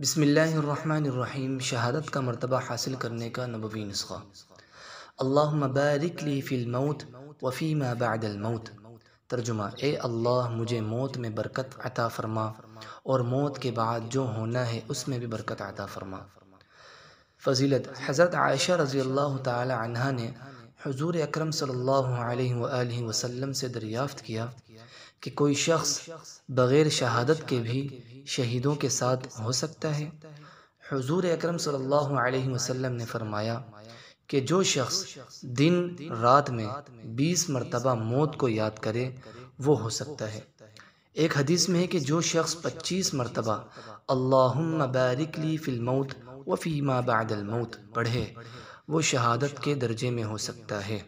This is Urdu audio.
بسم اللہ الرحمن الرحیم۔ شہادت کا مرتبہ حاصل کرنے کا نبوی نسخہ۔ اللہم بارک لی فی الموت وفی ما بعد الموت۔ ترجمہ: اے اللہ مجھے موت میں برکت عطا فرما اور موت کے بعد جو ہونا ہے اس میں بھی برکت عطا فرما۔ فضیلت: حضرت عائشہ رضی اللہ تعالی عنہا نے حضور اکرم صلی اللہ علیہ وآلہ وسلم سے دریافت کیا کہ کوئی شخص بغیر شہادت کے بھی شہیدوں کے ساتھ ہو سکتا ہے؟ حضور اکرم صلی اللہ علیہ وسلم نے فرمایا کہ جو شخص دن رات میں 20 مرتبہ موت کو یاد کرے وہ ہو سکتا ہے۔ ایک حدیث میں ہے کہ جو شخص 25 مرتبہ اللہم بارک لی فی الموت وفی ما بعد الموت پڑھے وہ شہادت کے درجے میں ہو سکتا ہے۔